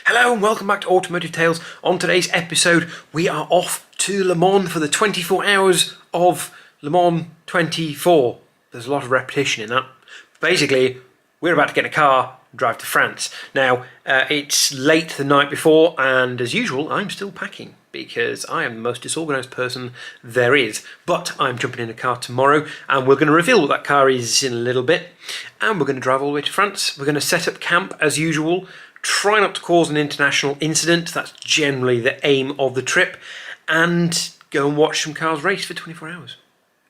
Hello and welcome back to Automotive Tales. On today's episode, we are off to Le Mans for the 24 hours of Le Mans 24. There's a lot of repetition in that. Basically, we're about to get in a car and drive to France. Now, it's late the night before, and as usual, I'm still packing because I am the most disorganised person there is. But I'm jumping in a car tomorrow, and we're going to reveal what that car is in a little bit. And we're going to drive all the way to France. We're going to set up camp as usual. Try not to cause an international incident, that's generally the aim of the trip, and go and watch some cars race for 24 hours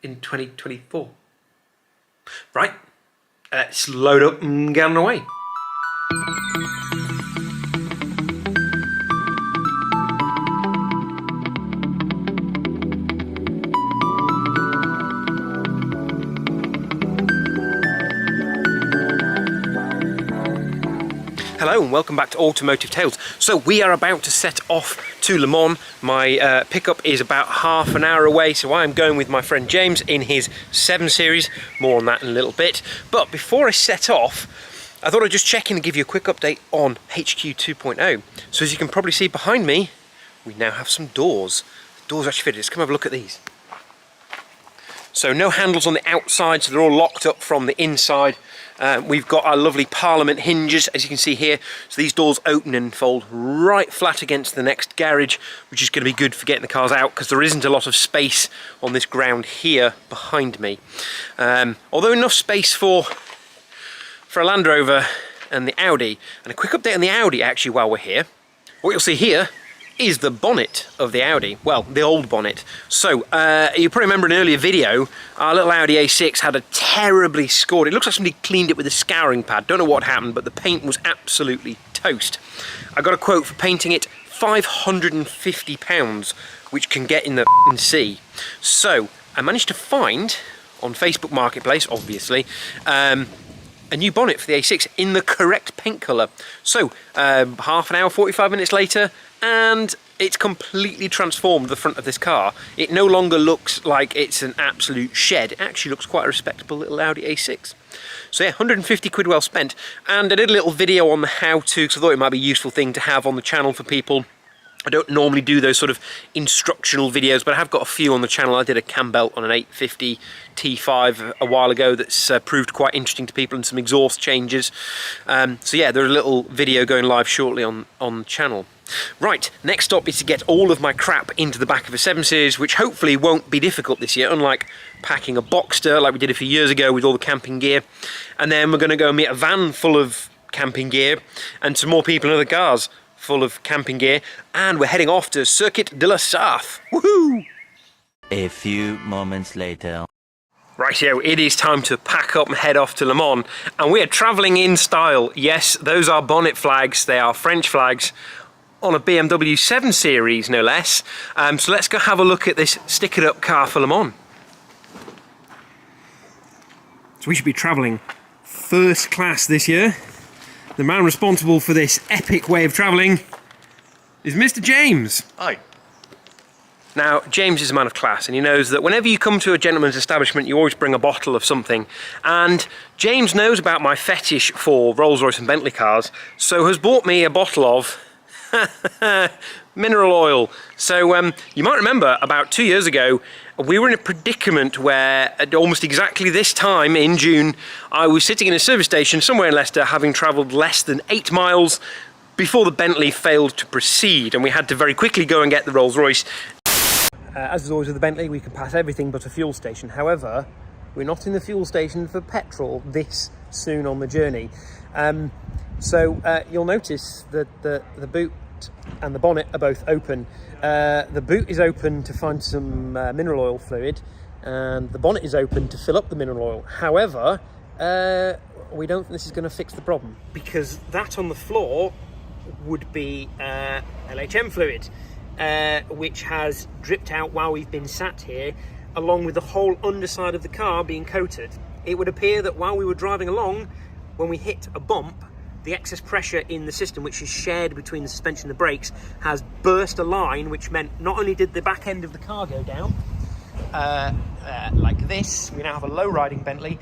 in 2024. Right, let's load up and get on the way. Hello and welcome back to Automotive Tales. So we are about to set off to Le Mans. My pickup is about half an hour away, so I'm going with my friend James in his 7 Series. More on that in a little bit. But before I set off, I thought I'd just check in and give you a quick update on HQ 2.0. So as you can probably see behind me, we now have some doors. The doors actually fitted. Let's come have a look at these. So no handles on the outside, so they're all locked up from the inside. We've got our lovely Parliament hinges, as you can see here. So these doors open and fold right flat against the next garage, which is going to be good for getting the cars out because there isn't a lot of space on this ground here behind me. Although enough space for a Land Rover and the Audi. And a quick update on the Audi actually while we're here. What you'll see here is the bonnet of the Audi, well, the old bonnet. So, you probably remember an earlier video, our little Audi A6 had a terribly scored, it looks like somebody cleaned it with a scouring pad, don't know what happened, but the paint was absolutely toast. I got a quote for painting it, £550, which can get in the sea. So, I managed to find, on Facebook Marketplace, obviously, a new bonnet for the A6 in the correct paint colour. So, half an hour, 45 minutes later, and it's completely transformed the front of this car. It no longer looks like it's an absolute shed. It actually looks quite a respectable little Audi A6. So yeah, 150 quid well spent. And I did a little video on the how-to, because I thought it might be a useful thing to have on the channel for people. I don't normally do those sort of instructional videos, but I have got a few on the channel. I did a cam belt on an 850 T5 a while ago that's proved quite interesting to people, and some exhaust changes. So yeah, there's a little video going live shortly on the channel. Right, next stop is to get all of my crap into the back of a 7 Series, which hopefully won't be difficult this year, unlike packing a Boxster like we did a few years ago with all the camping gear. And then we're going to go and meet a van full of camping gear and some more people in other cars full of camping gear, and we're heading off to Circuit de la Sarthe. Woohoo! A few moments later. Rightio, it is time to pack up and head off to Le Mans, and we are travelling in style. Yes, those are bonnet flags, they are French flags, on a BMW 7 Series, no less. So let's go have a look at this stick-it up car for Le Mans. So we should be travelling first class this year. The man responsible for this epic way of travelling is Mr. James. Hi. Now, James is a man of class, and he knows that whenever you come to a gentleman's establishment, you always bring a bottle of something. And James knows about my fetish for Rolls-Royce and Bentley cars, so has bought me a bottle of mineral oil. So you might remember about 2 years ago, we were in a predicament where at almost exactly this time in June, I was sitting in a service station somewhere in Leicester, having travelled less than 8 miles before the Bentley failed to proceed, and we had to very quickly go and get the Rolls-Royce. As is always with the Bentley, we can pass everything but a fuel station. However, we're not in the fuel station for petrol this soon on the journey. So you'll notice that the boot and the bonnet are both open. The boot is open to find some mineral oil fluid, and the bonnet is open to fill up the mineral oil. However, we don't think this is going to fix the problem, because that on the floor would be LHM fluid, which has dripped out while we've been sat here, along with the whole underside of the car being coated. It would appear that while we were driving along, when we hit a bump, the excess pressure in the system, which is shared between the suspension and the brakes, has burst a line, which meant not only did the back end of the car go down, like this, we now have a low riding Bentley,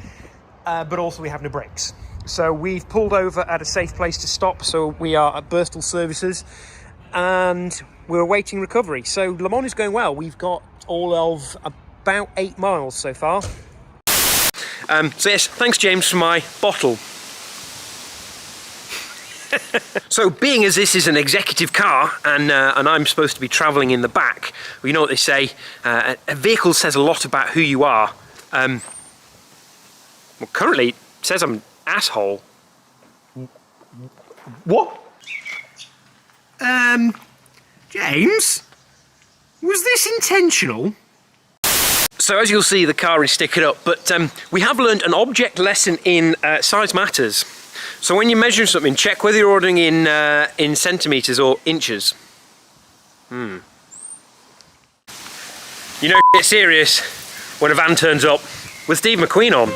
but also we have no brakes. So we've pulled over at a safe place to stop. So we are at Birstall Services and we're awaiting recovery. So Le Mans is going well. We've got all of about 8 miles so far. So yes, thanks James for my bottle. So being as this is an executive car and I'm supposed to be travelling in the back, well, you know what they say, a vehicle says a lot about who you are. Well, currently it says I'm an asshole. What? James? Was this intentional? So as you'll see, the car is stickered up, but we have learned an object lesson in size matters. So when you're measuring something, check whether you're ordering in centimetres or inches. You know it's serious when a van turns up with Steve McQueen on.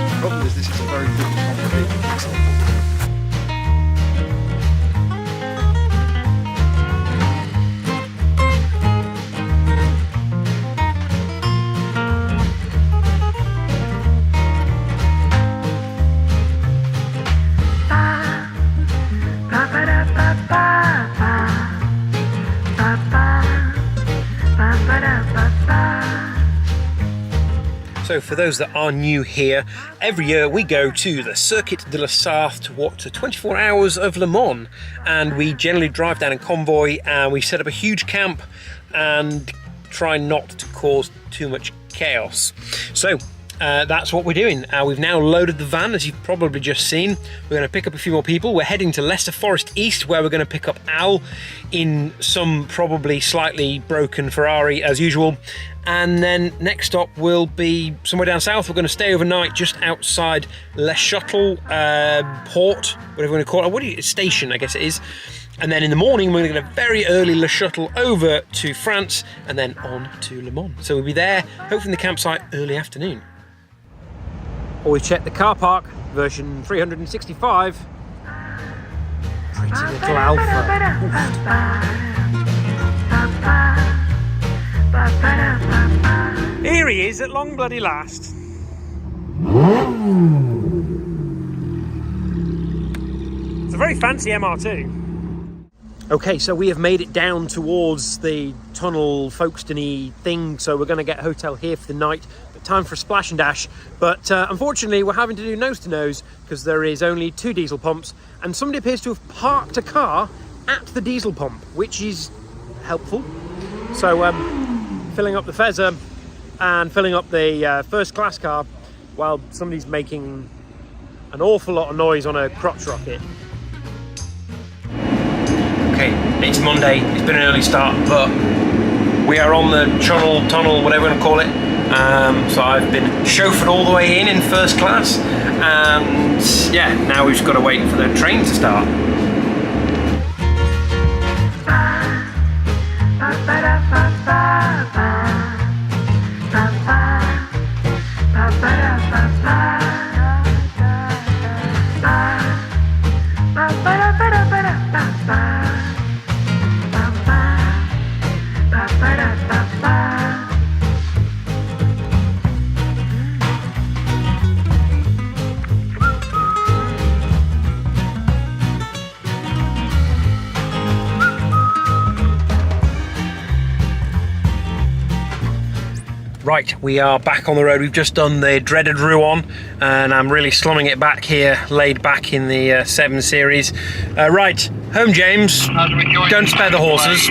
The problem is this is a very good complicated example. So for those that are new here, every year we go to the Circuit de la Sarthe to watch the 24 hours of Le Mans, and we generally drive down in convoy and we set up a huge camp and try not to cause too much chaos. So that's what we're doing. We've now loaded the van, as you've probably just seen. We're going to pick up a few more people. We're heading to Leicester Forest East, where we're going to pick up Al in some probably slightly broken Ferrari as usual. And then next stop will be somewhere down south. We're going to stay overnight just outside Le Shuttle port, whatever you want to call it. Station, I guess it is. And then in the morning, we're going to get a very early Le Shuttle over to France and then on to Le Mans. So we'll be there, hopefully in the campsite, early afternoon. Always check the car park, version 365. Pretty little Alpha. Here he is at long bloody last. It's a very fancy MR2. Okay, so we have made it down towards the tunnel Folkestone-y thing, so we're going to get a hotel here for the night. But time for a splash and dash. But unfortunately, we're having to do nose to nose because there is only 2 diesel pumps, and somebody appears to have parked a car at the diesel pump, which is helpful. So filling up the Fezzer and filling up the first class car while somebody's making an awful lot of noise on a crotch rocket. Okay, it's Monday, it's been an early start, but we are on the tunnel, whatever you want to call it. So I've been chauffeured all the way in first class, and yeah, now we've just got to wait for the train to start. Right, we are back on the road. We've just done the dreaded Rouen, and I'm really slumming it back here, laid back in the 7 Series. Right, home James, don't spare the horses.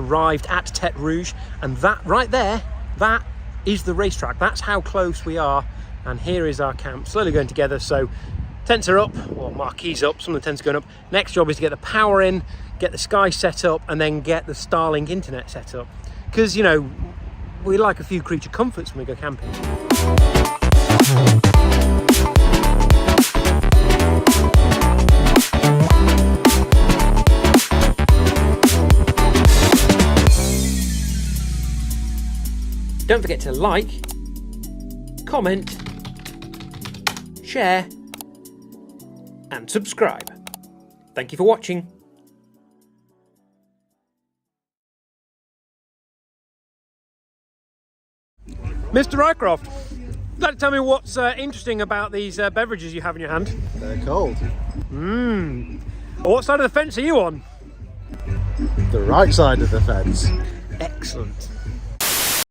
arrived at Tete Rouge, and that right there, that is the racetrack. That's how close we are, and here is our camp, slowly going together. So tents are up, or marquees up, some of the tents are going up. Next job is to get the power in, get the Sky set up, and then get the Starlink internet set up. Because, you know, we like a few creature comforts when we go camping. Don't forget to like, comment, share, and subscribe. Thank you for watching. Mr. Rycroft, you'd like to tell me what's interesting about these beverages you have in your hand? They're cold. What side of the fence are you on? The right side of the fence. Excellent.